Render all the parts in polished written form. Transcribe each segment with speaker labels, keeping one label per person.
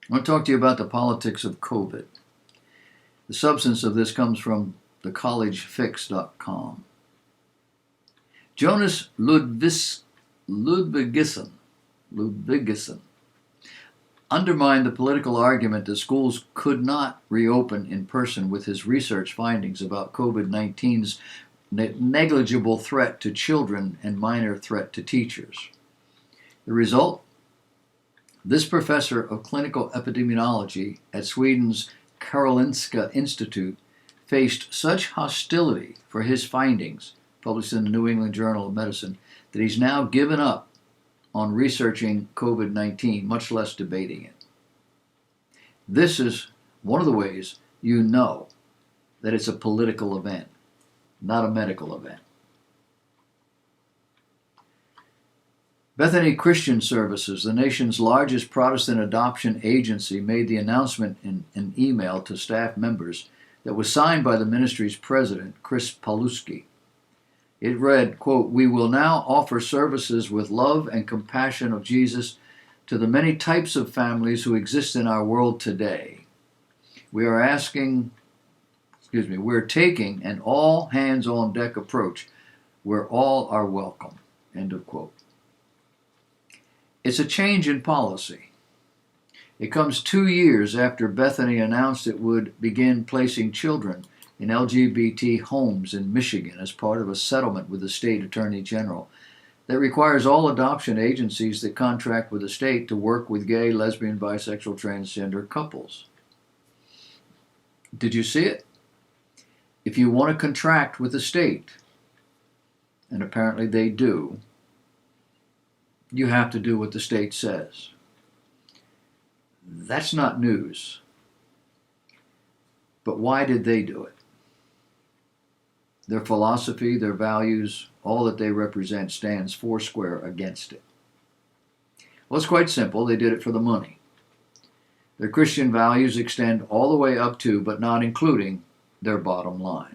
Speaker 1: I want to talk to you about the politics of COVID. The substance of this comes from thecollegefix.com. Jonas Ludvigsson undermined the political argument that schools could not reopen in person with his research findings about COVID-19's negligible threat to children and minor threat to teachers. The result? This professor of clinical epidemiology at Sweden's Karolinska Institute faced such hostility for his findings, published in the New England Journal of Medicine, that he's now given up on researching COVID-19, much less debating it. This is one of the ways you know that it's a political event, not a medical event. Bethany Christian Services, the nation's largest Protestant adoption agency, made the announcement in an email to staff members that was signed by the ministry's president, Chris Paluski. It read, quote, "We will now offer services with love and compassion of Jesus to the many types of families who exist in our world today. We're taking an all hands on deck approach where all are welcome." End of quote. It's a change in policy. It comes 2 years after Bethany announced it would begin placing children in LGBT homes in Michigan as part of a settlement with the state attorney general that requires all adoption agencies that contract with the state to work with gay, lesbian, bisexual, transgender couples. Did you see it? If you want to contract with the state, and apparently they do, you have to do what the state says. That's not news. But why did they do it? Their philosophy, their values, all that they represent stands foursquare against it. Well, it's quite simple. They did it for the money. Their Christian values extend all the way up to, but not including, their bottom line.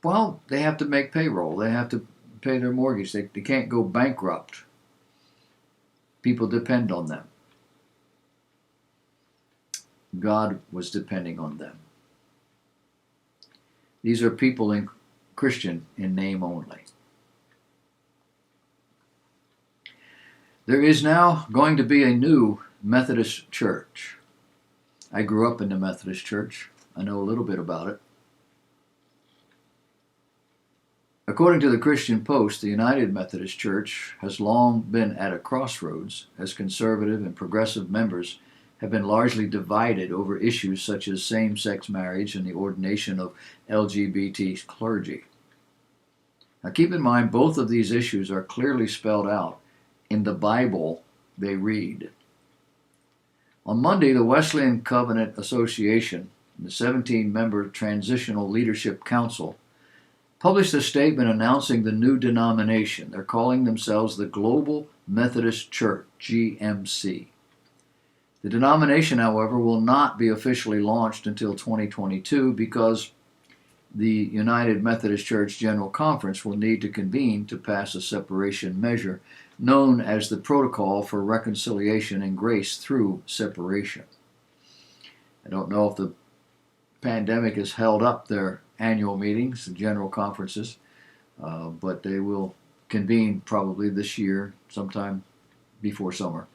Speaker 1: Well, they have to make payroll. They have to pay their mortgage. They can't go bankrupt. People depend on them. God was depending on them. These are people in Christian in name only. There is now going to be a new Methodist church. I grew up in the Methodist church. I know a little bit about it. According to the Christian Post, the United Methodist Church has long been at a crossroads as conservative and progressive members have been largely divided over issues such as same-sex marriage and the ordination of LGBT clergy. Now keep in mind, both of these issues are clearly spelled out in the Bible they read. On Monday, the Wesleyan Covenant Association, the 17-member Transitional Leadership Council, published a statement announcing the new denomination. They're calling themselves the Global Methodist Church, GMC. The denomination, however, will not be officially launched until 2022 because the United Methodist Church General Conference will need to convene to pass a separation measure known as the Protocol for Reconciliation and Grace Through Separation. I don't know if the pandemic has held up their annual meetings, the general conferences, but they will convene probably this year, sometime before summer.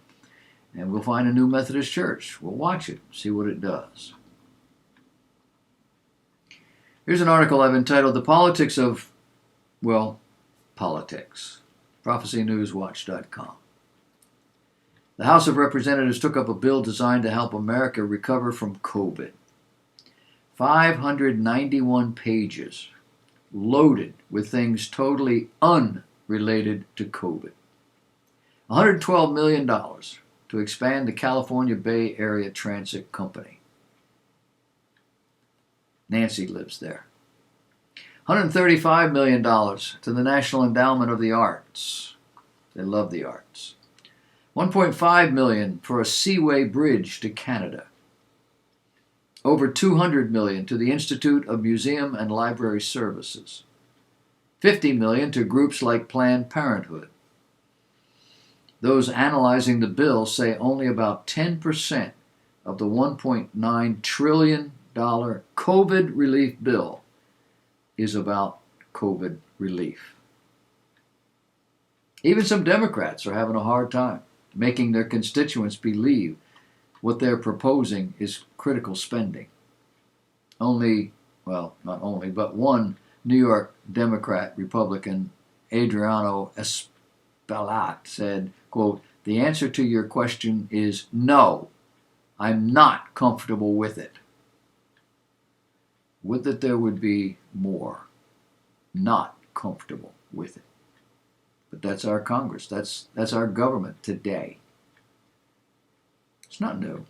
Speaker 1: And we'll find a new Methodist church. We'll watch it, see what it does. Here's an article I've entitled The Politics of, Politics. ProphecyNewsWatch.com. The House of Representatives took up a bill designed to help America recover from COVID. 591 pages, loaded with things totally unrelated to COVID. $112 million to expand the California Bay Area Transit Company. Nancy lives there. $135 million to the National Endowment of the Arts. They love the arts. $1.5 million for a seaway bridge to Canada. Over $200 million to the Institute of Museum and Library Services. $50 million to groups like Planned Parenthood. Those analyzing the bill say only about 10% of the $1.9 trillion COVID relief bill is about COVID relief. Even some Democrats are having a hard time making their constituents believe what they're proposing is critical spending. Only, well, not only, but one New York Democrat Republican, Adriano Espaillat, said, quote, "The answer to your question is no. I'm not comfortable with it." Would that there would be more not comfortable with it. But that's our Congress. That's our government today. It's not new,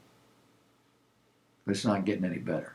Speaker 1: but it's not getting any better.